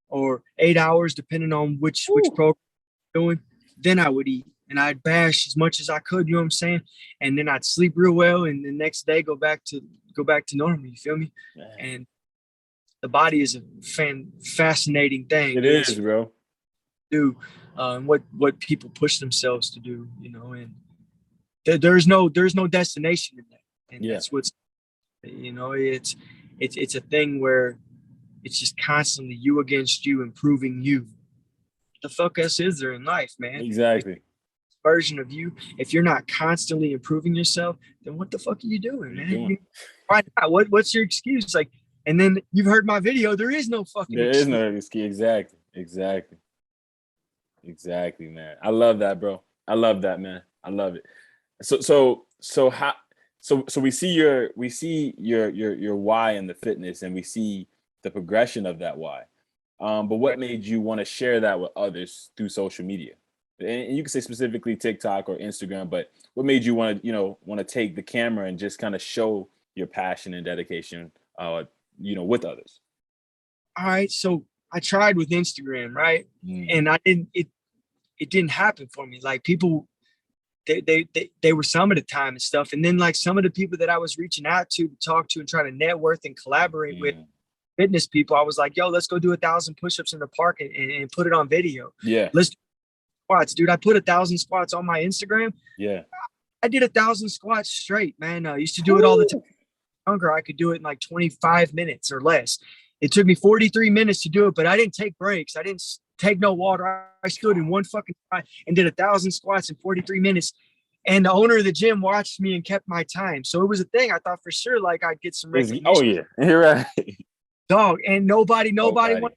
or 8 hours, depending on which program I'm doing. Then I would eat and I'd bash as much as I could, you know what I'm saying? And then I'd sleep real well, and the next day go back to normal. You feel me? Man. And the body is a fascinating thing. It is, bro. Do what people push themselves to do, you know, and there's no destination in that, and that's what's, you know, it's a thing where it's just constantly you against you, improving you. What the fuck else is there in life, man? Exactly. Version of you. If you're not constantly improving yourself, then what the fuck are you doing, man? Why not? What's your excuse? Like, and then you've heard my video. There is no fucking there excuse. is no excuse. Exactly, man. I love that, bro. I love that, man. I love it. So we see your why in the fitness, and we see the progression of that why. But what made you want to share that with others through social media? And you can say specifically TikTok or Instagram, but what made you want to take the camera and just kind of show your passion and dedication, with others? All right, so I tried with Instagram, right? And it didn't happen for me. Like, people, they were some of the time and stuff, and then like some of the people that I was reaching out to talk to and try to network and collaborate with, fitness people, I was like, yo, let's go do 1,000 push-ups in the park and put it on video. Let's do squats, dude. I put 1,000 squats on my Instagram. I did 1,000 squats straight, man. I used to do it all the time. Younger, I could do it in like 25 minutes or less. It took me 43 minutes to do it, but I didn't take breaks. I didn't take no water. I stood in one fucking spot and did 1,000 squats in 43 minutes. And the owner of the gym watched me and kept my time. So it was a thing. I thought for sure, like, I'd get some recognition. Oh yeah, you're right, dog. And nobody wanted,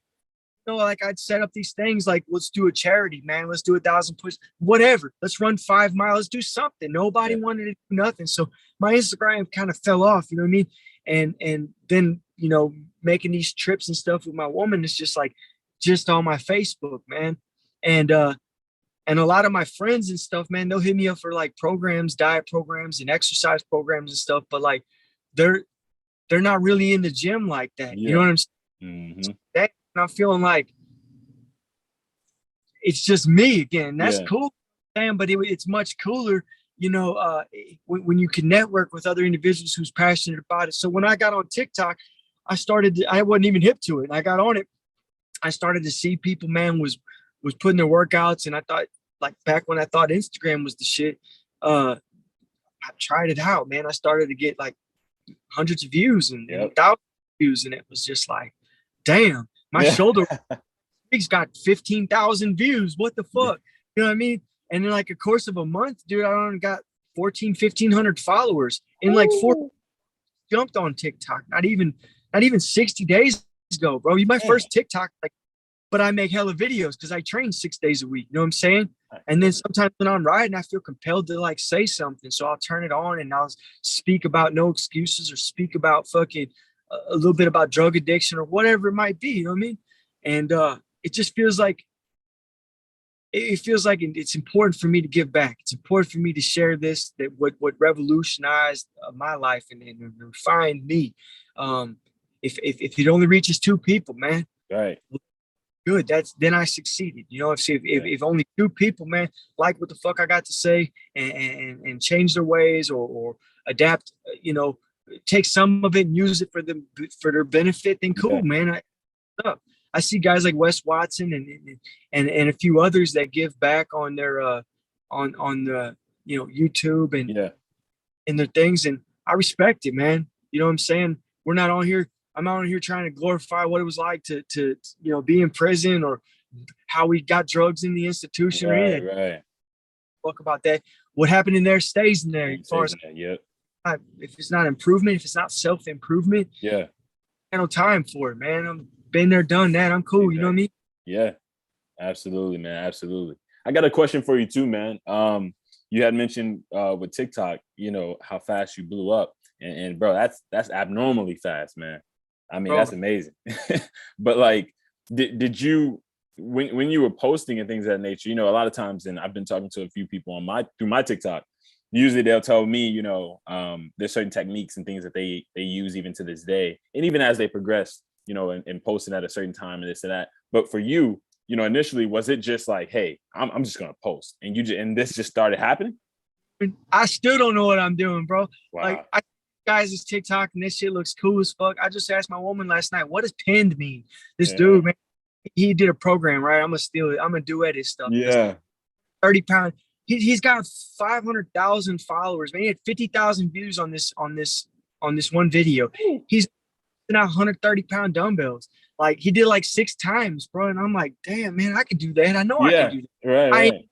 like, I'd set up these things like, let's do a charity, man. Let's do 1,000 push, whatever. Let's run 5 miles. Let's do something. Nobody wanted to do nothing. So my Instagram kind of fell off, you know what I mean? And then, you know, making these trips and stuff with my woman, it's just like, just on my Facebook, man. And a lot of my friends and stuff, man, they'll hit me up for like programs, diet programs and exercise programs and stuff. But like, they're not really in the gym like that. You know what I'm saying? So I'm feeling like it's just me again. That's cool, man, but it's much cooler, you know, when you can network with other individuals who's passionate about it. So when I got on TikTok, I wasn't even hip to it. And I got on it. I started to see people, man, was putting their workouts. And I thought, like, back when I thought Instagram was the shit, I tried it out, man. I started to get like hundreds of views and thousands of views. And it was just like, damn, my shoulder has got 15,000 views. What the fuck? You know what I mean? And in like a course of a month, dude, I only got 1,500 followers in like 4 jumped on TikTok. Not even 60 days ago, bro. You my first TikTok, like, but I make hella videos because I train 6 days a week. You know what I'm saying? And then sometimes when I'm riding, I feel compelled to like say something. So I'll turn it on and I'll speak about no excuses, or speak about fucking a little bit about drug addiction or whatever it might be. You know what I mean? And it just feels like it's important for me to give back. It's important for me to share this, that what revolutionized my life and refined me. If it only reaches 2 people, man, good. Then I succeeded. You know, if only 2 people, man, like what the fuck I got to say and change their ways or adapt, you know, take some of it and use it for their benefit, then cool, man. I see guys like Wes Watson and a few others that give back on their on the, you know, YouTube and their things, and I respect it, man. You know what I'm saying? We're not on here. I'm out here trying to glorify what it was like to you know, be in prison or how we got drugs in the institution or anything. Right. Fuck about that. What happened in there stays in there. As far as if it's not improvement, if it's not self-improvement, no time for it, man. I'm been there, done that. I'm cool. You know what I mean? Yeah, absolutely, man. Absolutely. I got a question for you too, man. You had mentioned with TikTok, you know, how fast you blew up, and bro, that's abnormally fast, man. I mean, that's amazing. But like, did you, when you were posting and things of that nature, you know, a lot of times, and I've been talking to a few people through my TikTok, usually they'll tell me, you know, there's certain techniques and things that they use even to this day, and even as they progress, you know, and posting at a certain time and this and that. But for you, you know, initially, was it just like, hey, I'm just gonna post, and this just started happening? I still don't know what I'm doing, bro. Wow. Like, guys, this TikTok and this shit looks cool as fuck. I just asked my woman last night, what does pinned mean? This dude, man, he did a program, right? I'm gonna steal it. I'm gonna duet his stuff. Yeah. 30 pound. He's got 500,000 followers, man. He had 50,000 views on this one video. He's out 130-pound dumbbells. Like, he did like 6 times, bro. And I'm like, damn, man, I could do that. I know I can do that. Right.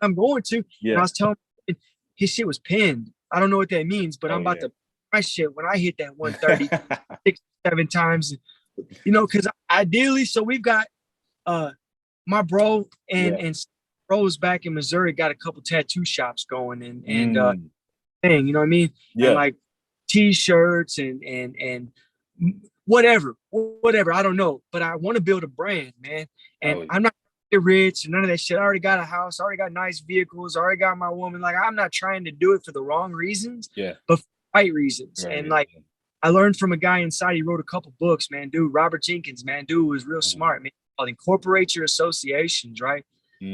I'm going to. Yeah. And I was telling him his shit was pinned. I don't know what that means, but I'm about to my shit when I hit that 130 6, 7 times. You know, because ideally, so we've got my bro and bros back in Missouri got a couple tattoo shops going and thing, you know what I mean? Yeah. And like t-shirts and whatever, I don't know, but I want to build a brand, man. And I'm not rich and none of that shit. I already got a house, I already got nice vehicles, I already got my woman. Like, I'm not trying to do it for the wrong reasons, but for the right reasons. Right. And like, I learned from a guy inside, he wrote a couple books, man. Dude, Robert Jenkins, man. Dude was real smart, man. Called Incorporate Your Associations, right?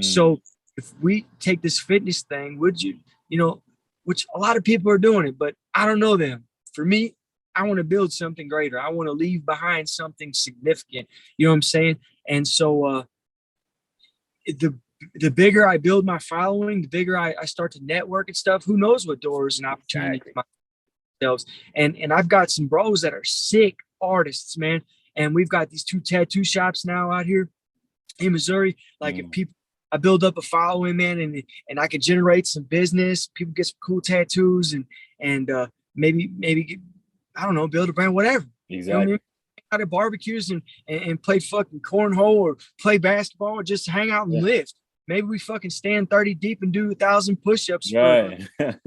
So if we take this fitness thing, would you, you know, which a lot of people are doing it, but I don't know them. For me, I want to build something greater. I want to leave behind something significant. You know what I'm saying? And so the bigger I build my following, the bigger I start to network and stuff. Who knows what doors and opportunities themselves. And I've got some bros that are sick artists, man. And we've got these 2 tattoo shops now out here in Missouri. Like, if people, I build up a following, man, and I can generate some business. People get some cool tattoos and maybe I don't know, build a brand, whatever. Exactly. You know what I mean? Out at barbecues and play fucking cornhole or play basketball or just hang out and lift. Maybe we fucking stand 30 deep and do 1,000 push-ups for the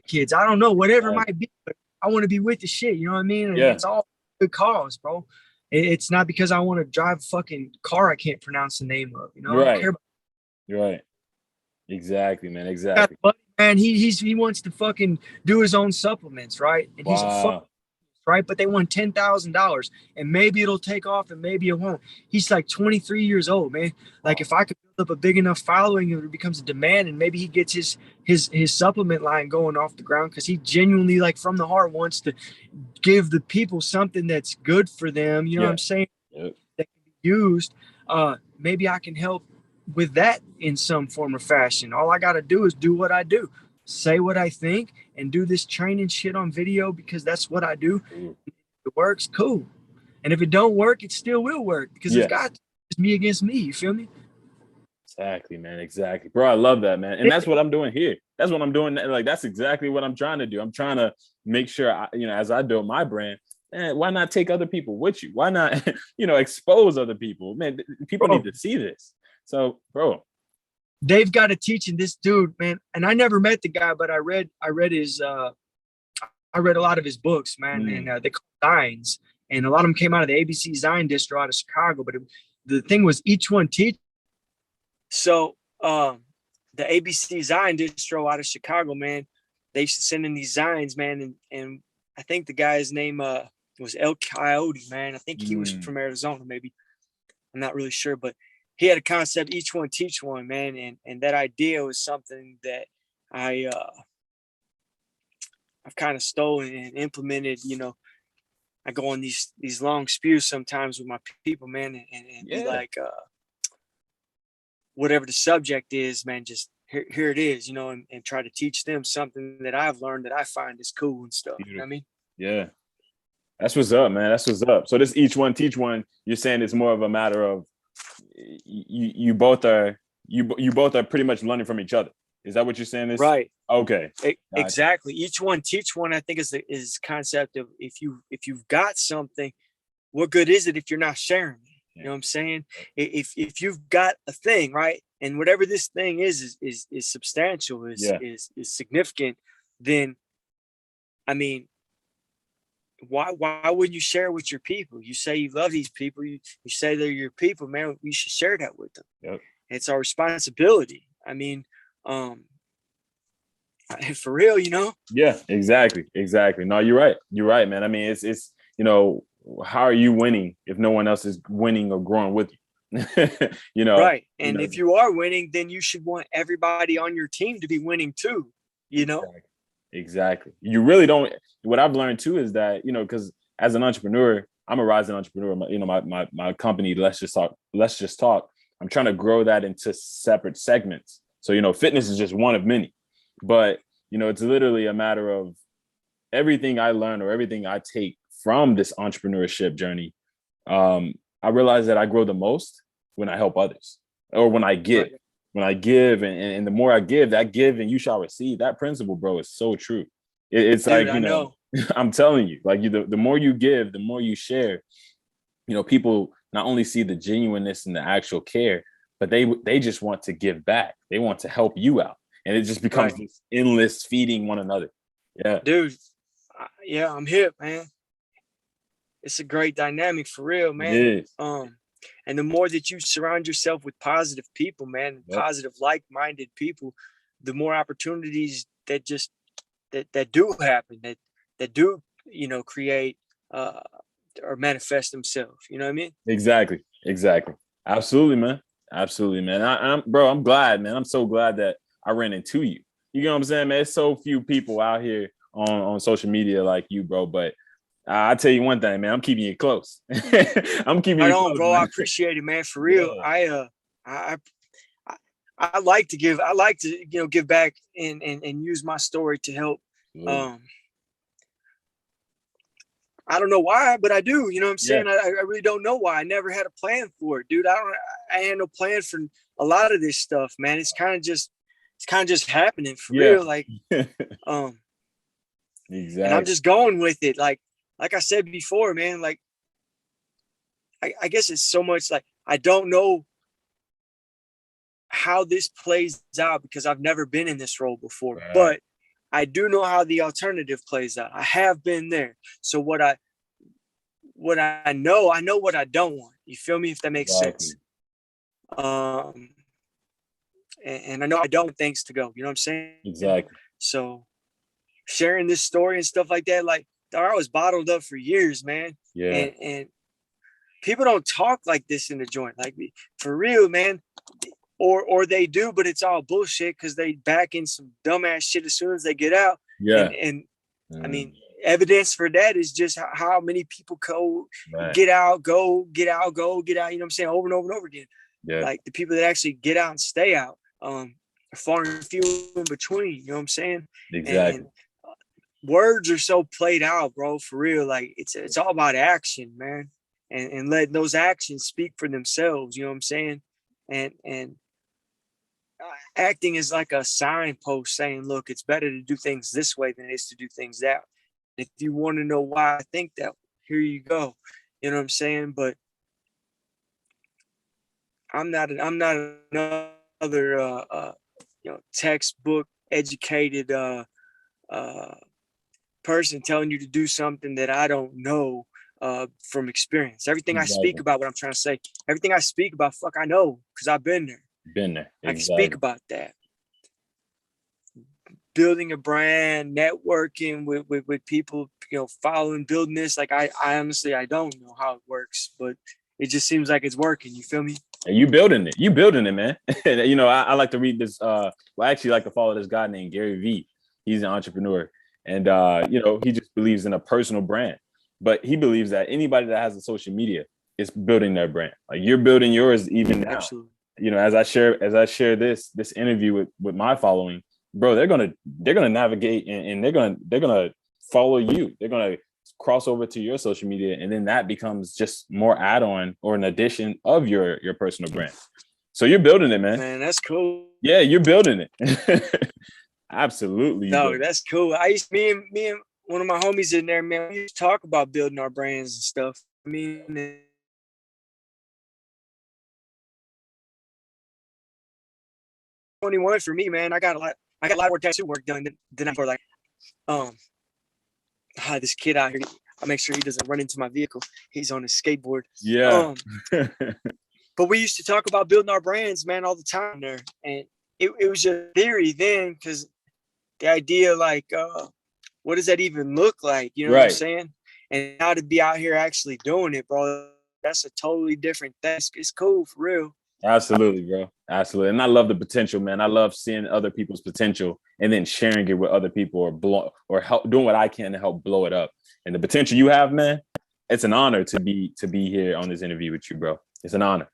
kids. I don't know, whatever it might be, but I want to be with the shit. You know what I mean? And it's all good cause, bro. It's not because I want to drive a fucking car I can't pronounce the name of. You know, I don't care about. Right. Exactly, man. Exactly. And he wants to fucking do his own supplements, right? And he's a fuck, right? But they want $10,000, and maybe it'll take off, and maybe it won't. He's like 23 years old, man. Like, if I could build up a big enough following, it becomes a demand, and maybe he gets his supplement line going off the ground because he genuinely, like, from the heart, wants to give the people something that's good for them. You know what I'm saying? That can be used. Maybe I can help with that in some form or fashion. All I got to do is do what I do, say what I think, and do this training shit on video because that's what I do. If it works, cool. And if it don't work, it still will work because it's got it's me against me. You feel me? Exactly, man. Exactly, bro. I love that, man. And that's what I'm doing here. That's what I'm doing. Like, that's exactly what I'm trying to do. I'm trying to make sure, you know, as I build my brand, man, why not take other people with you? Why not, you know, expose other people? Man, people need to see this. So, bro, they've got to teach in this dude, man. And I never met the guy, but I read his I read a lot of his books, man. And they call Zines, and a lot of them came out of the ABC Zine distro out of Chicago. But the thing was, each one teach. So the ABC Zine distro out of Chicago, man, they used to send in these Zines, man, and I think the guy's name was El Coyote, man. I think he was from Arizona, maybe. I'm not really sure, but he had a concept, each one teach one, man. And that idea was something that I've kind of stolen and implemented. You know, I go on these long spews sometimes with my people, man, and be like, whatever the subject is, man, just here it is, you know, and try to teach them something that I've learned that I find is cool and stuff. You know what I mean? Yeah. That's what's up, man. That's what's up. So this each one teach one, you're saying it's more of a matter of you both are pretty much learning from each other. Is that what you're saying? Right. Okay. Exactly. Each one teach one, I think is concept of if you've got something, what good is it if you're not sharing it? You know what I'm saying? If you've got a thing, right, and whatever this thing is substantial, is significant, then I mean, why wouldn't you share with your people? You say you love these people, you say they're your people, man. We should share that with them. Yep. It's our responsibility. I mean, for real, you know? Yeah, exactly. No, you're right, man. I mean, it's you know, how are you winning if no one else is winning or growing with you? You know, right. And if you are winning, then you should want everybody on your team to be winning too, you know? Exactly. You really don't. What I've learned too is that, you know, because as an entrepreneur, I'm a rising entrepreneur. You know, my company, LetzJezTalk. I'm trying to grow that into separate segments. So, you know, fitness is just one of many, but you know, it's literally a matter of everything I learn or everything I take from this entrepreneurship journey. I realize that I grow the most when I help others or when I give. Right. When I give, and the more I give, that give and you shall receive. That principle, bro, is so true. It's dude, like, you know, I'm telling you, like the more you give, the more you share, you know, people not only see the genuineness and the actual care, but they just want to give back. They want to help you out. And it just becomes this endless feeding one another. Yeah. Dude, yeah, I'm hip, man. It's a great dynamic for real, man. It is. And the more that you surround yourself with positive people, man, positive, like-minded people, the more opportunities that just that do happen, that do, you know, create or manifest themselves. You know what I mean? Exactly. Absolutely, man. I'm glad, man. I'm so glad that I ran into you. You know what I'm saying, man? There's so few people out here on social media like you, bro. But I tell you one thing, man. I'm keeping you close. I'm keeping you close, bro. Man. I appreciate it, man. For real. Yeah. I like to give. I like to, you know, give back and use my story to help. I don't know why, but I do. You know what I'm saying? I really don't know why. I never had a plan for it, dude. I had no plan for a lot of this stuff, man. It's kind of just happening for real. Like, exactly. And I'm just going with it. Like I said before, man, like, I guess it's so much like, I don't know how this plays out because I've never been in this role before, but I do know how the alternative plays out. I have been there. So what I know what I don't want. You feel me? If that makes sense. And I know I don't want things to go. You know what I'm saying? Exactly. So sharing this story and stuff like that, like, I was bottled up for years, man. Yeah. And people don't talk like this in the joint, like, for real, man. Or they do, but it's all bullshit because they back in some dumbass shit as soon as they get out. Yeah. And I mean, evidence for that is just how many people get out, go, get out, go, get out. You know what I'm saying? Over and over and over again. Yeah. Like the people that actually get out and stay out, are far and few in between. You know what I'm saying? Exactly. And words are so played out, bro. For real. Like it's all about action, man. And letting those actions speak for themselves. You know what I'm saying? And acting is like a signpost saying, look, it's better to do things this way than it is to do things that way. If you want to know why I think that, here you go. You know what I'm saying? But I'm not another you know, textbook educated person telling you to do something that I don't know from experience. Everything I speak about, what I'm trying to say, everything I speak about, fuck, I know because I've been there. Exactly. I can speak about that. Building a brand, networking with people, you know, following, building this. Like I honestly, I don't know how it works, but it just seems like it's working. You feel me? And you building it, man. You know, I like to read this. I actually like to follow this guy named Gary Vee. He's an entrepreneur, and you know, he just believes in a personal brand. But he believes that anybody that has a social media is building their brand. Like you're building yours even now. Absolutely. You know, as I share this interview with my following, bro, they're gonna navigate and they're gonna follow you. They're gonna cross over to your social media, and then that becomes just more add-on or an addition of your personal brand. So you're building it, man. Man, that's cool. Yeah, you're building it. Absolutely. No, that's cool. Me and one of my homies in there, man, we used to talk about building our brands and stuff. I mean, 21 for me, man. I got a lot more tattoo work done than I'm for, like, this kid out here. I make sure he doesn't run into my vehicle. He's on his skateboard. Yeah. But we used to talk about building our brands, man, all the time there. And it was just theory then, because the idea, like, what does that even look like? You know what I'm saying? And now to be out here actually doing it, bro, that's a totally different thing. It's cool for real. Absolutely, bro. Absolutely. And I love the potential, man. I love seeing other people's potential and then sharing it with other people or help doing what I can to help blow it up. And the potential you have, man, it's an honor to be here on this interview with you, bro. It's an honor.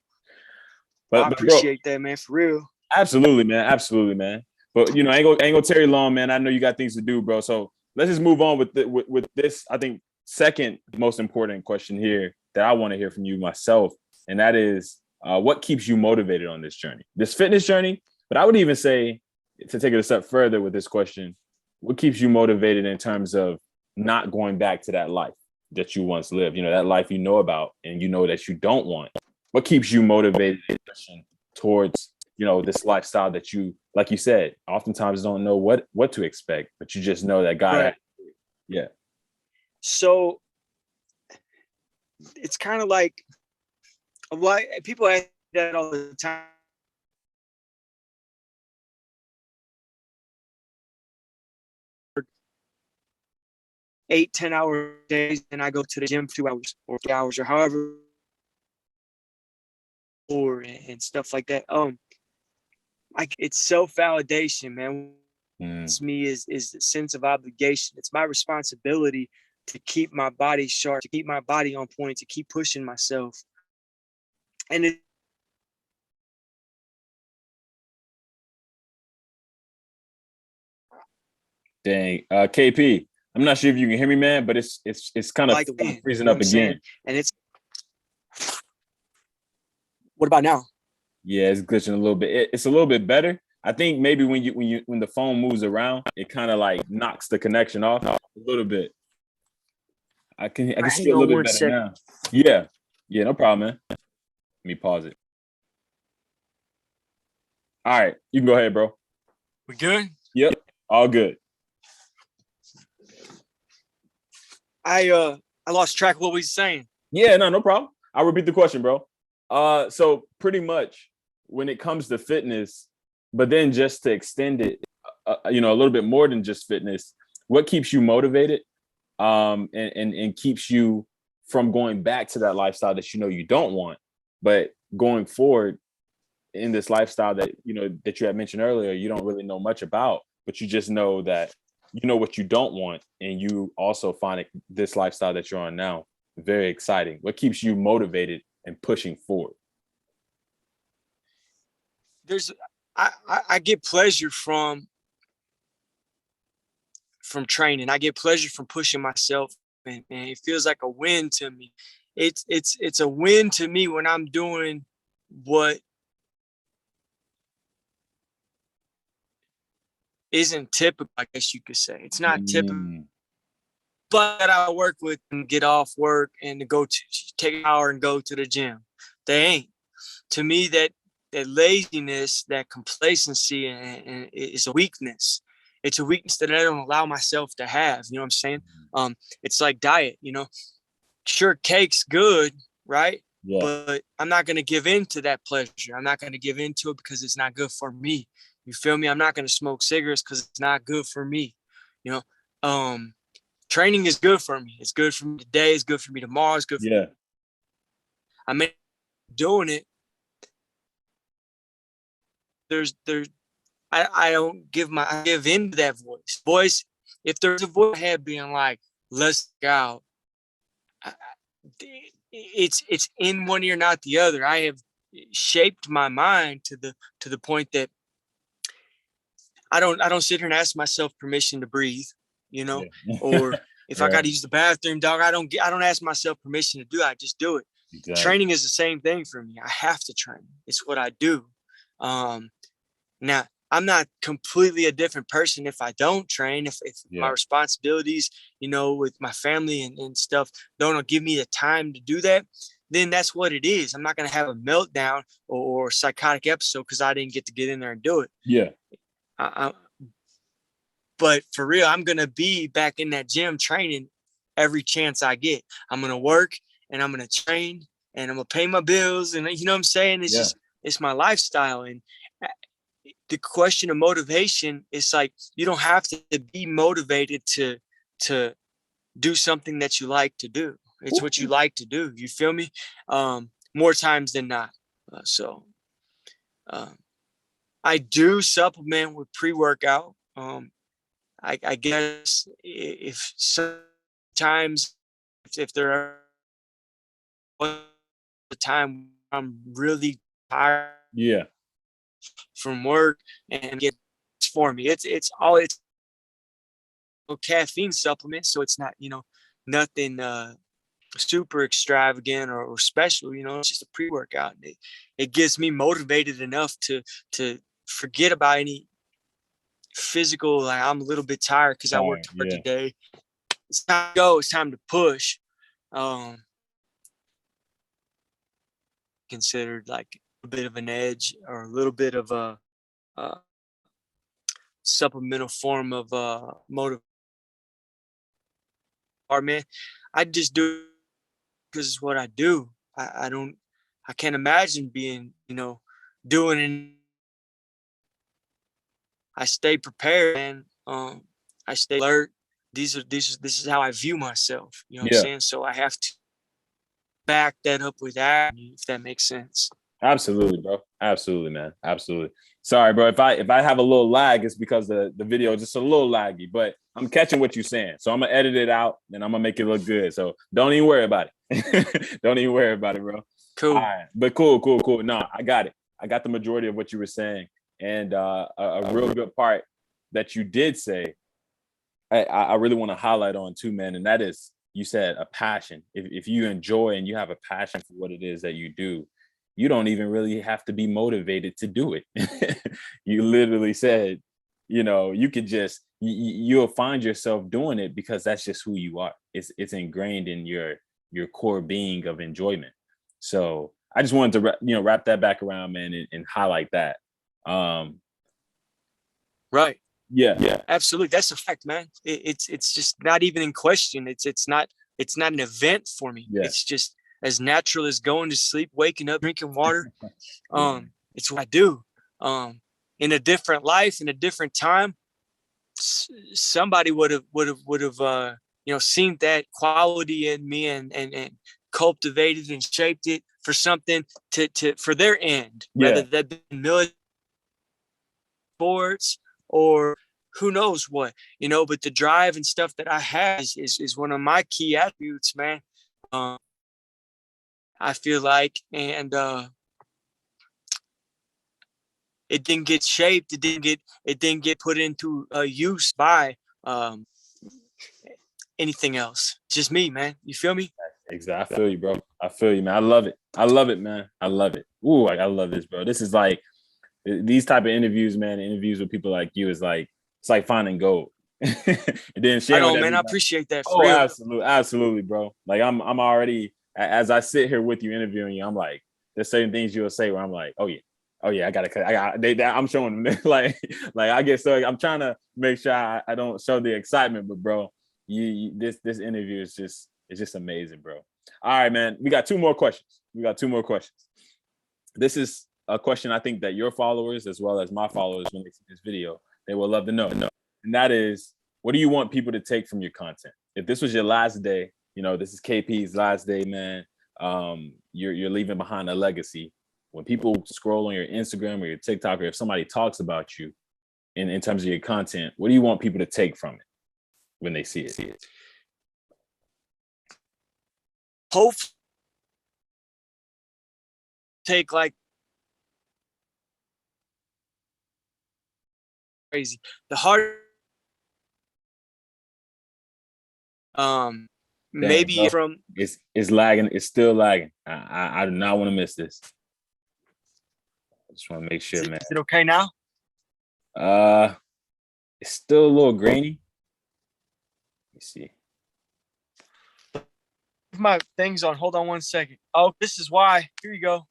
But I appreciate that, man, for real. Absolutely, man. Absolutely, man. But I ain't gonna tarry long, man. I know you got things to do, bro. So let's just move on with this, I think, second most important question here that I want to hear from you myself. And that is, what keeps you motivated on this journey, this fitness journey? But I would even say, to take it a step further with this question, what keeps you motivated in terms of not going back to that life that you once lived, that life you know about and that you don't want? What keeps you motivated towards, this lifestyle that you, like you said, oftentimes don't know what to expect, but you just know that God, right. Yeah. So it's kind of like, why people ask that all the time. 8-10 hour days, and I go to the gym for 2 hours or 3 hours or however, and stuff like that. It's self-validation, man. It's me is the sense of obligation. It's my responsibility to keep my body sharp, to keep my body on point, to keep pushing myself. And dang, KP, I'm not sure if you can hear me, man, but it's kind of like freezing up again. And it's, what about now? Yeah, it's glitching a little bit. It's a little bit better. I think maybe when the phone moves around, it kind of like knocks the connection off a little bit. I can see a little bit better now. Yeah, no problem, man. Let me pause it. All right, you can go ahead, bro. We good? Yep, all good. I lost track of what we were saying. Yeah, no problem. I'll repeat the question, bro. So pretty much when it comes to fitness, but then just to extend it, a little bit more than just fitness, what keeps you motivated, and keeps you from going back to that lifestyle that you don't want, but going forward in this lifestyle that that you had mentioned earlier, you don't really know much about, but you just know that what you don't want, and you also find this lifestyle that you're on now very exciting. What keeps you motivated and pushing forward? I get pleasure from training. I get pleasure from pushing myself, and it feels like a win to me. It's a win to me when I'm doing what isn't typical, I guess you could say. It's not typical, but I work with and get off work and to go to take an hour and go to the gym. They ain't. To me, that laziness, that complacency, and is a weakness. It's a weakness that I don't allow myself to have. You know what I'm saying? It's like diet, Sure, cake's good, right? Yeah. But I'm not going to give in to that pleasure. I'm not going to give into it because it's not good for me. You feel me? I'm not going to smoke cigarettes because it's not good for me. Training is good for me. It's good for me today. It's good for me tomorrow. It's good for me. I mean, doing it. I don't give in to that voice. If there's a voice I had being like, let's go, it's in one ear, not the other. I have shaped my mind to the point that I don't sit here and ask myself permission to breathe, or if I got to use the bathroom, dog, I don't ask myself permission to do it. I just do it. Exactly. Training is the same thing for me. I have to train. It's what I do. Now, I'm not completely a different person if I don't train, if my responsibilities, with my family and stuff don't give me the time to do that, then that's what it is. I'm not going to have a meltdown or psychotic episode because I didn't get in there and do it. Yeah. But for real, I'm going to be back in that gym training every chance I get. I'm going to work and I'm going to train and I'm going to pay my bills. And you know what I'm saying? It's just, it's my lifestyle. And the question of motivation is like, you don't have to be motivated to do something that you like to do. It's what you like to do. You feel me? More times than not. So I do supplement with pre-workout. I guess if sometimes if there are the time I'm really tired Yeah. from work and get for me, it's a caffeine supplement, so it's not, nothing super extravagant or special. It's just a pre-workout. It gets me motivated enough to forget about any physical, like I'm a little bit tired because I worked hard Yeah. today. It's time to go. It's time to push. Considered like a bit of an edge or a little bit of a supplemental form of motive. Man, I just do because it's what I do. I can't imagine being, doing it. I stay prepared, and I stay alert. This is how I view myself. You know what I'm saying? So I have to back that up with that, if that makes sense. Absolutely, bro. Absolutely, man. Absolutely. Sorry, bro. If I have a little lag, it's because the video is just a little laggy, but I'm catching what you're saying. So I'm gonna edit it out and I'm gonna make it look good. So don't even worry about it. Don't even worry about it, bro. Cool. All right. But cool. No, I got it. I got the majority of what you were saying. And a real good part that you did say, I really want to highlight on too, man. And that is, you said a passion. If you enjoy and you have a passion for what it is that you do, you don't even really have to be motivated to do it. You literally said, you could just, you'll find yourself doing it because that's just who you are. It's ingrained in your core being of enjoyment. So I just wanted to, wrap that back around, man, and highlight that. Right. Yeah. Absolutely. That's a fact, man. It's just not even in question. It's not an event for me. Yeah. It's just as natural as going to sleep, waking up, drinking water. It's what I do. In a different life, in a different time, somebody would have seen that quality in me and cultivated and shaped it for something for their end, rather than military, sports, or who knows what, but the drive and stuff that I have is one of my key attributes, man. I feel like, and it didn't get shaped. It didn't get put into use by anything else. It's just me, man. You feel me? Exactly. I feel you, bro. I feel you, man. I love it, man. I love it. Ooh, I love this, bro. This is like these type of interviews, man. Interviews with people like you is like, it's like finding gold. And then sharing. I know, man. I appreciate that. For real. Absolutely, bro. Like I'm already, as I sit here with you interviewing you, I'm like, there's certain things you'll say where I'm like, oh yeah, I gotta. I'm showing them like I get so I'm trying to make sure I don't show the excitement, but bro, this interview is just amazing, bro. All right, man. We got two more questions. This is a question I think that your followers, as well as my followers, when they see this video, they will love to know. And that is, what do you want people to take from your content? If this was your last day, this is KP's last day, man. You're leaving behind a legacy. When people scroll on your Instagram or your TikTok, or if somebody talks about you in terms of your content, what do you want people to take from it when they see it? Hope take like crazy. The hard maybe bro, from it's lagging. It's still lagging. I do not want to miss this. I just want to make sure, man. Is it okay now? It's still a little grainy. Let me see. My thing's on. Hold on 1 second. Oh, this is why. Here you go.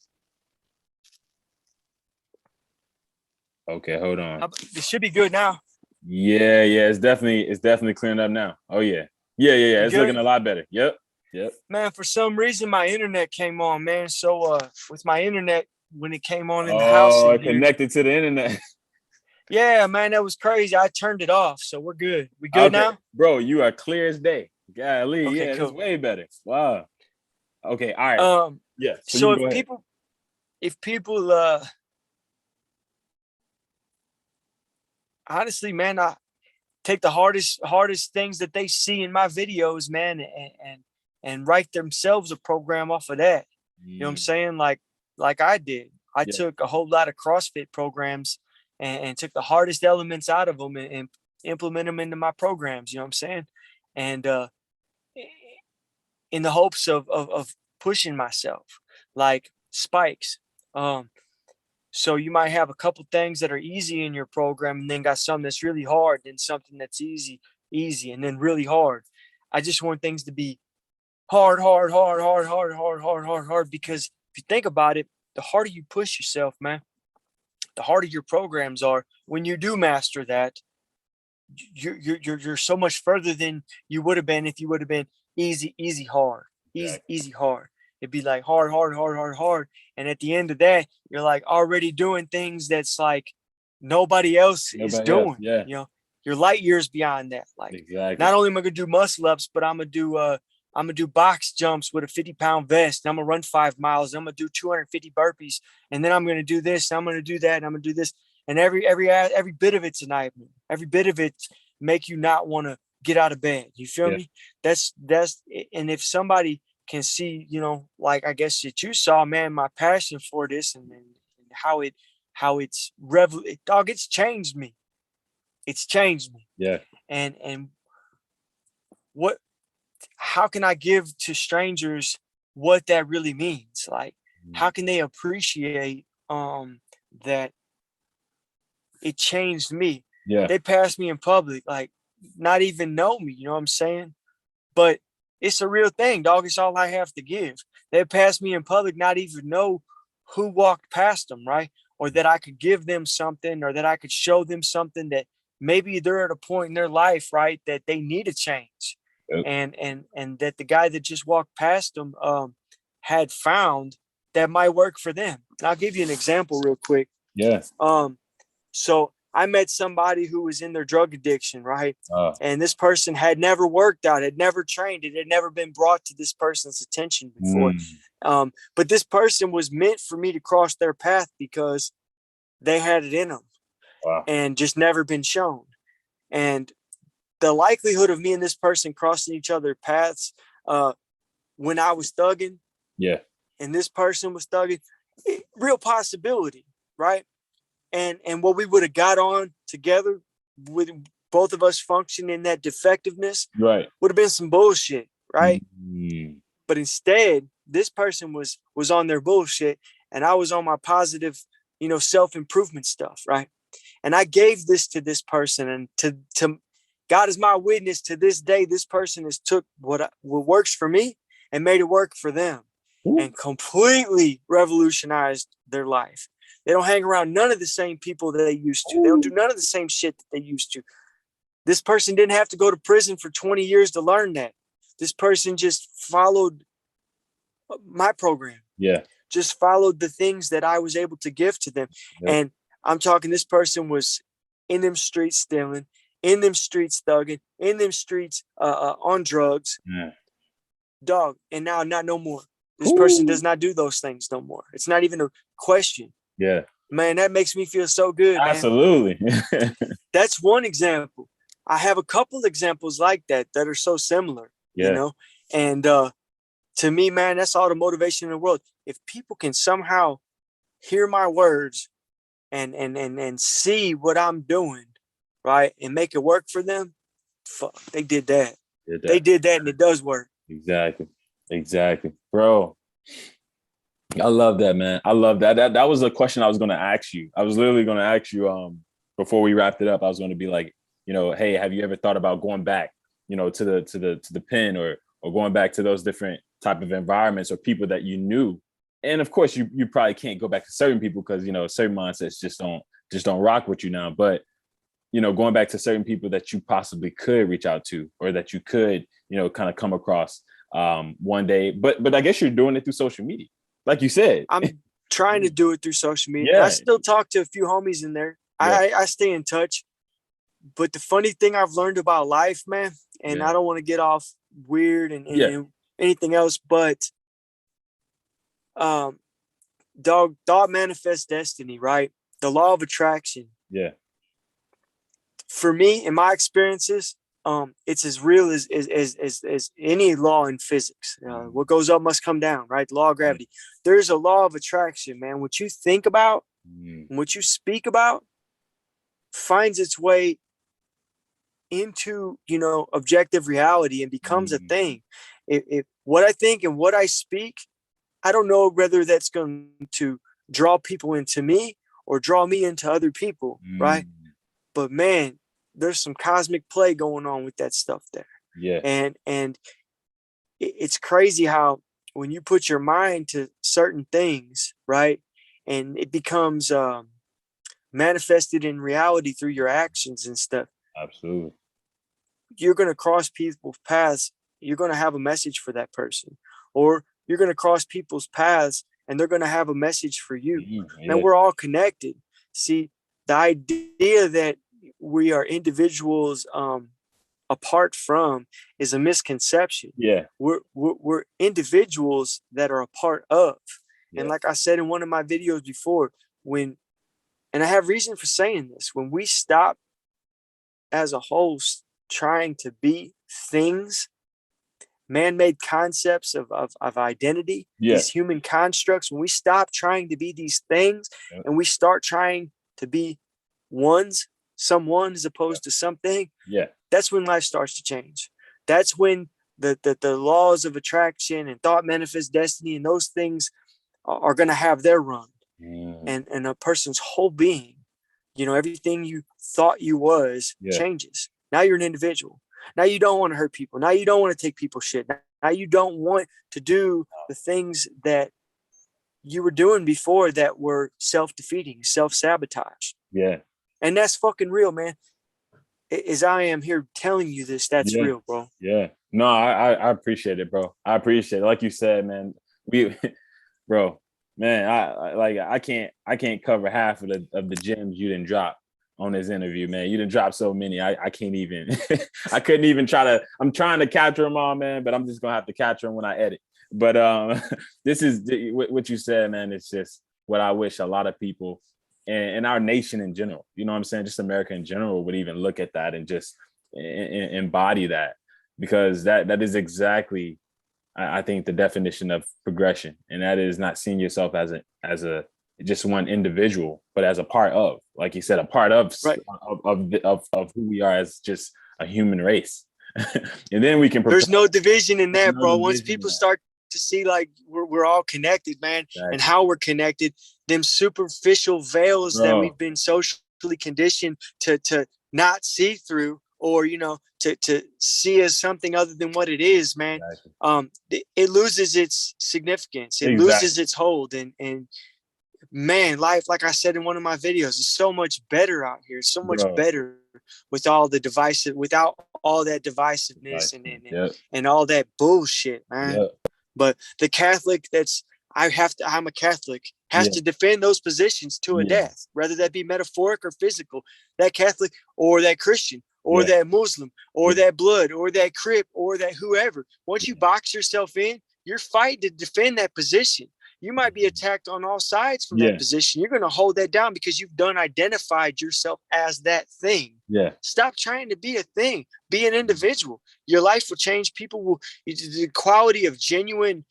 Okay, hold on. It should be good now. Yeah. It's definitely clearing up now. Oh yeah. It's looking a lot better. Yep. Man, for some reason my internet came on, man. So with my internet, when it came on in the house, it connected to the internet. Yeah, man, that was crazy. I turned it off, so we're good. We good now, bro? You are clear as day. Golly, Okay, yeah, cool. that's way better. Wow. Okay, all right. Yeah. So you go ahead. if people honestly, man, I take the hardest things that they see in my videos, man, and write themselves a program off of that. You know what I'm saying? Like I did. I Yeah. took a whole lot of CrossFit programs and took the hardest elements out of them and implement them into my programs. You know what I'm saying? And in the hopes of pushing myself, like spikes. So you might have a couple things that are easy in your program, and then got something that's really hard, then something that's easy, and then really hard. I just want things to be hard, hard, hard, hard, hard, hard, hard, hard, hard. Because if you think about it, the harder you push yourself, man, the harder your programs are. When you do master that, you're so much further than you would have been if you would have been easy, easy, hard, easy, Exactly. easy, hard. It'd be like hard, hard, hard, hard, hard. And at the end of that, you're like already doing things that's like nobody else is Nobody else. doing. Yeah. You know, you're light years beyond that. Like, Exactly. not only am I gonna do muscle ups, but I'm gonna do box jumps with a 50-pound vest. And I'm gonna run 5 miles. I'm gonna do 250 burpees, and then I'm gonna do this. I'm gonna do that. And I'm gonna do this. And every bit of it's a nightmare. Every bit of it make you not want to get out of bed. You feel me? That's and if somebody can see, you know, like I guess that you saw, man, my passion for this and how it's dog, it's changed me. It's changed me. Yeah. And what how can I give to strangers what that really means? Like, how can they appreciate that it changed me? Yeah. They passed me in public, like not even know me, you know what I'm saying? But it's a real thing, dog. It's all I have to give. They passed me in public, not even know who walked past them, right? Or that I could give them something, or that I could show them something that maybe they're at a point in their life, right, that they need a change. Yep. And that the guy that just walked past them had found that might work for them. And I'll give you an example real quick. Yeah. So I met somebody who was in their drug addiction, right? And this person had never worked out, had never trained. It had never been brought to this person's attention before. But this person was meant for me to cross their path because they had it in them. Wow. And just never been shown. And the likelihood of me and this person crossing each other's paths when I was thugging, yeah, and this person was thugging, real possibility, right? And what we would have got on together with both of us functioning in that defectiveness, right, would have been some bullshit, right? But instead, this person was on their bullshit, and I was on my positive, you know, self-improvement stuff, right? And I gave this to this person, and to God is my witness, to this day, this person has took what works for me and made it work for them. Ooh. And completely revolutionized their life. They don't hang around none of the same people that they used to. Ooh. They don't do none of the same shit that they used to. This person didn't have to go to prison for 20 years to learn that. This person just followed my program. Yeah. Just followed the things that I was able to give to them. Yep. And I'm talking, this person was in them streets stealing, in them streets thugging, in them streets on drugs. Yeah. Dog. And now not no more. This person does not do those things no more. It's not even a question. Yeah. Man, that makes me feel so good. Absolutely. Man. That's one example. I have a couple examples like that are so similar, you know? And to me, man, that's all the motivation in the world. If people can somehow hear my words and see what I'm doing, right, and make it work for them, fuck, they did that. They did that, and it does work. Exactly. Bro, I love that, man. I love that. That was a question I was going to ask you. I was literally going to ask you before we wrapped it up. I was going to be like, you know, hey, have you ever thought about going back, you know, to the pen or going back to those different type of environments or people that you knew? And of course, you probably can't go back to certain people because, you know, certain mindsets just don't rock with you now. But, you know, going back to certain people that you possibly could reach out to or that you could, you know, kind of come across one day. But I guess you're doing it through social media. Like you said, I'm trying to do it through social media. Yeah. I still talk to a few homies in there. Yeah. I stay in touch. But the funny thing I've learned about life, man, and I don't want to get off weird and anything else, but thought manifests destiny, right? The law of attraction. Yeah. For me, in my experiences, it's as real as any law in physics. What goes up must come down, right? The law of gravity. There's a law of attraction, man. What you think about, what you speak about, finds its way into, you know, objective reality and becomes a thing. If what I think and what I speak, I don't know whether that's going to draw people into me or draw me into other people, right? But man, there's some cosmic play going on with that stuff there. Yeah. And it's crazy how when you put your mind to certain things, right, and it becomes manifested in reality through your actions and stuff. Absolutely. You're going to cross people's paths. You're going to have a message for that person, or you're going to cross people's paths and they're going to have a message for you. And we're all connected. See, the idea that we are individuals apart from is a misconception. Yeah. We're individuals that are a part of. And like I said in one of my videos before, and I have reason for saying this, when we stop as a whole trying to be things, man-made concepts of identity, these human constructs, when we stop trying to be these things and we start trying to be someone as opposed to something, that's when life starts to change. That's when the laws of attraction and thought manifest destiny and those things are going to have their run. And a person's whole being, you know, everything you thought you was changes. Now you're an individual. Now you don't want to hurt people. Now you don't want to take people's shit. Now you don't want to do the things that you were doing before that were self-defeating, self-sabotage. Yeah. And that's fucking real, man. As I am here telling you this, that's real, bro. Yeah. No, I appreciate it, bro. I appreciate it. Like you said, man, bro, man, I can't cover half of the gems you didn't drop on this interview, man. You didn't drop so many. I can't even, I couldn't even I'm trying to capture them all, man, but I'm just going to have to capture them when I edit. But this is what you said, man. It's just what I wish a lot of people and our nation in general, you know what I'm saying? Just America in general would even look at that and just embody that, because that is exactly, I think, the definition of progression. And that is not seeing yourself as a just one individual, but as a part of, like you said, a part of of who we are as just a human race. And then we can there's no division in that, bro. Once people start to see like we're all connected, man, and how we're connected, them superficial veils that we've been socially conditioned to not see through, or you know, to see as something other than what it is, man. It loses its significance. It loses its hold, and man, life, like I said in one of my videos, is so much better out here. So much better without all that divisiveness and all that bullshit, man. But the Catholic I'm a Catholic, has to defend those positions to a death, whether that be metaphoric or physical. That Catholic or that Christian or that Muslim or that blood or that Crip or that whoever. Once you box yourself in, you're fighting to defend that position. You might be attacked on all sides from that position. You're going to hold that down because you've identified yourself as that thing. Stop trying to be a thing. Be an individual. Your life will change. People will, the quality of genuine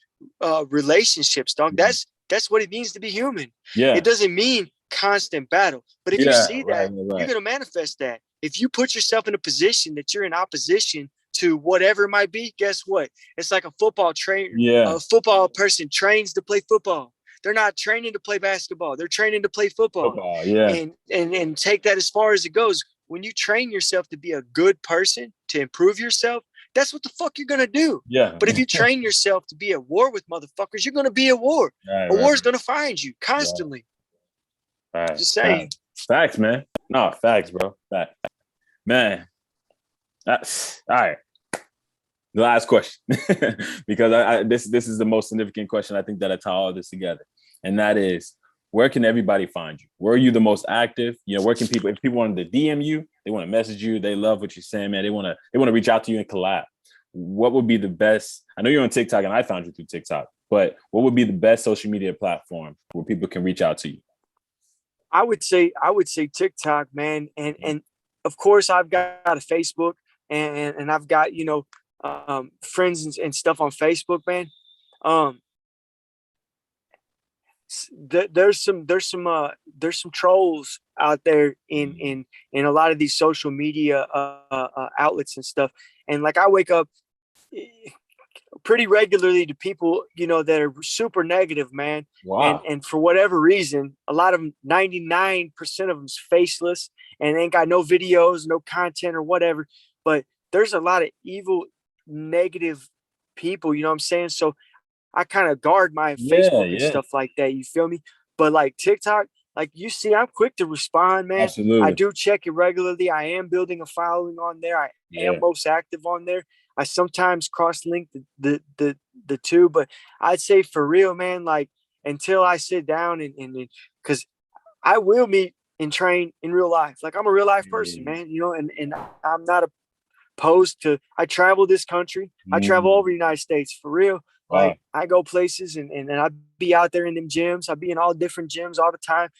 relationships, dog. That's what it means to be human. It doesn't mean constant battle. But if you see that, you're going to manifest that. If you put yourself in a position that you're in opposition to whatever it might be, guess what? It's like a football trainer. A football person trains to play football. They're not training to play basketball. They're training to play football. And take that as far as it goes. When you train yourself to be a good person, to improve yourself, that's what the fuck you're gonna do. But if you train yourself to be at war with motherfuckers, you're gonna be at war. A war is gonna find you constantly. Just saying. Facts, man. No, facts, bro. Facts. Man. That's all right. The last question, because this is the most significant question I think that I tie all this together, and that is, where can everybody find you? Where are you the most active? You know, where can people, if people wanted to DM you, they want to message you, they love what you're saying, man, they want to reach out to you and collab. what would be the best? I know you're on TikTok, and I found you through TikTok, but what would be the best social media platform where people can reach out to you? I would say TikTok, man, and of course I've got a Facebook, and I've got friends and stuff on Facebook, man. Um, there's some trolls out there in a lot of these social media outlets and stuff, and like I wake up pretty regularly to people that are super negative, man. Wow. And for whatever reason, a lot of them, 99% of them's faceless and ain't got no videos, no content or whatever. But there's a lot of evil, negative people, you know what I'm saying? So I kind of guard my Facebook and stuff like that. You feel me? But like TikTok, like you see, I'm quick to respond, man. Absolutely. I do check it regularly. I am building a following on there. I am most active on there. I sometimes cross-link the two, but I'd say for real, man, like until I sit down and because I will meet and train in real life. Like I'm a real life person, man, and I'm not opposed to, I travel this country. I travel over the United States for real. Wow. Like I go places and I be out there in them gyms. I be in all different gyms all the time.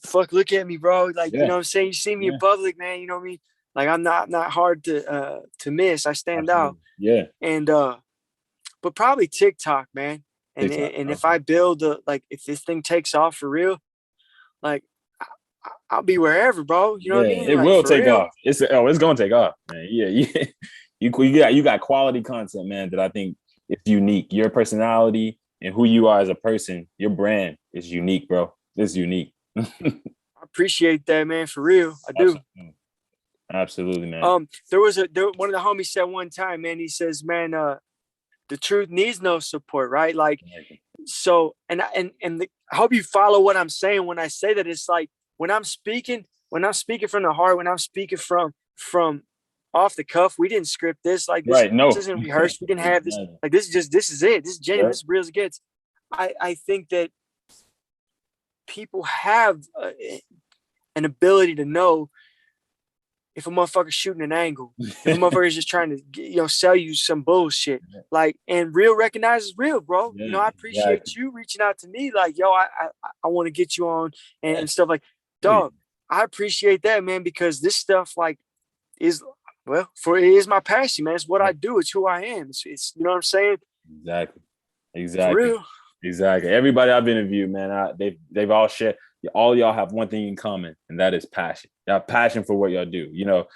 Fuck, look at me, bro. Like, you know what I'm saying? You see me in public, man, you know what I mean? Like I'm not hard to miss. I stand out. Yeah. And but probably TikTok, man. And if I build if this thing takes off for real, like I'll be wherever, bro. You know what I mean? It like, will take real. off. It's gonna take off, man. Yeah. You got quality content, man, that I think is unique. Your personality and who you are as a person, your brand is unique, bro. It's unique. I appreciate that, man, for real. I do. Absolutely, man. One of the homies said one time, man, he says, man, the truth needs no support, right? Like, so, I hope you follow what I'm saying when I say that. It's like when I'm speaking from the heart, when I'm speaking from off the cuff, we didn't script this. Like this, this isn't rehearsed. We didn't have this. Like this is it. This is genuine. This is real as it gets. I think that people have an ability to know if a motherfucker's shooting an angle, if a motherfucker's just trying to, sell you some bullshit, like, and real recognizes real, bro. I appreciate you reaching out to me, like, yo, I want to get you on and stuff like, dog. I appreciate that, man, because this stuff like it is my passion, man. It's what I do. It's who I am. It's you know what I'm saying? Exactly. For real. Exactly. Everybody I've interviewed, man, they've all shared. All y'all have one thing in common, and that is passion. Y'all have passion for what y'all do.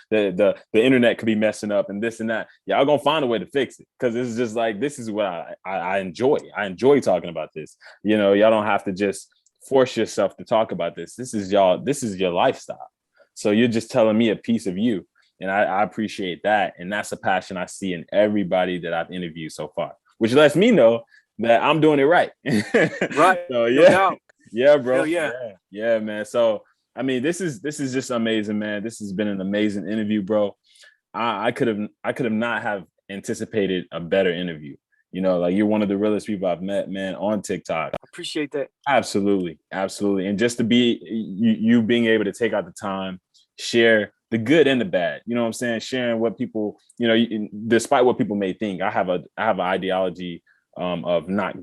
The internet could be messing up and this and that. Y'all gonna find a way to fix it because this is just like, this is what I enjoy. I enjoy talking about this. Y'all don't have to just force yourself to talk about this. This is your lifestyle. So you're just telling me a piece of you, and I appreciate that. And that's a passion I see in everybody that I've interviewed so far, which lets me know that I'm doing it right. Right. So yeah. Yeah, bro. Yeah, man. So, I mean, this is just amazing, man. This has been an amazing interview, bro. I could have not have anticipated a better interview. Like you're one of the realest people I've met, man, on TikTok. I appreciate that. Absolutely. And just to be you being able to take out the time, share the good and the bad, you know what I'm saying? Sharing what people, despite what people may think. I have an ideology of not,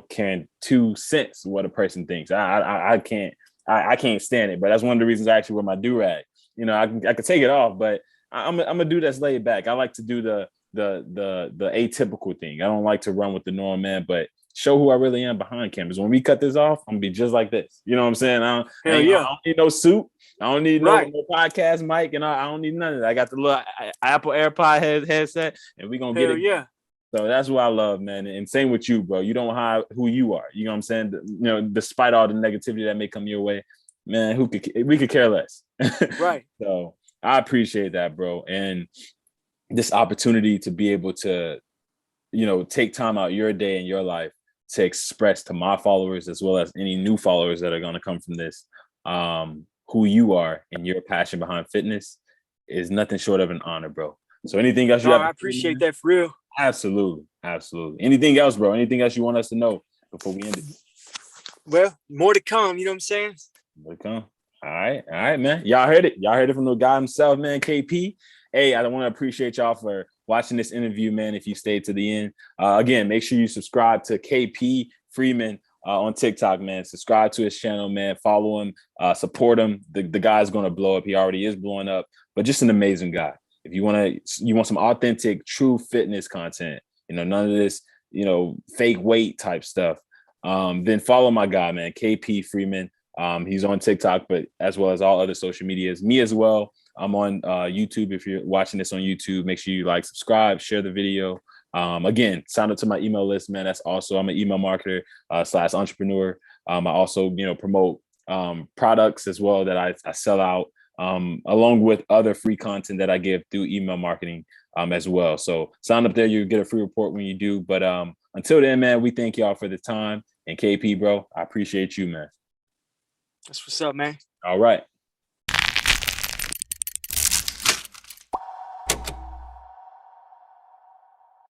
caring 2 cents what a person thinks. I can't stand it, but that's one of the reasons I actually wear my do-rag. I could take it off, but I'm a dude that's laid back. I like to do the atypical thing. I don't like to run with the norm, man, but show who I really am behind cameras. When we cut this off, I'm gonna be just like this. You know what I'm saying? I don't need no suit. I don't need no podcast mic, and I don't need none of that. I got the little Apple AirPod headset, and we gonna get it. Yeah. So that's what I love, man. And same with you, bro. You don't hide who you are. You know what I'm saying? Despite all the negativity that may come your way, man, we could care less. Right. So I appreciate that, bro. And this opportunity to be able to, take time out your day and your life to express to my followers, as well as any new followers that are going to come from this, who you are and your passion behind fitness is nothing short of an honor, bro. So anything else you have? I appreciate that for real. Absolutely. Anything else, bro? Anything else you want us to know before we end it? Well, more to come. You know what I'm saying? More to come. All right, man. Y'all heard it from the guy himself, man. KP. Hey, I want to appreciate y'all for watching this interview, man, if you stayed to the end. Again, make sure you subscribe to KP Freeman on TikTok, man. Subscribe to his channel, man. Follow him, support him. The guy's going to blow up. He already is blowing up, but just an amazing guy. If you want some authentic, true fitness content, none of this, fake weight type stuff, then follow my guy, man, KP Freeman. He's on TikTok, but as well as all other social medias. Me as well. I'm on YouTube. If you're watching this on YouTube, make sure you like, subscribe, share the video. Again, sign up to my email list, man. That's also, I'm an email marketer / entrepreneur. I also, promote products as well that I sell out, along with other free content that I give through email marketing as well. So sign up there. You get a free report when you do. But until then, man, we thank y'all for the time. And KP, bro, I appreciate you, man. That's what's up, man. All right.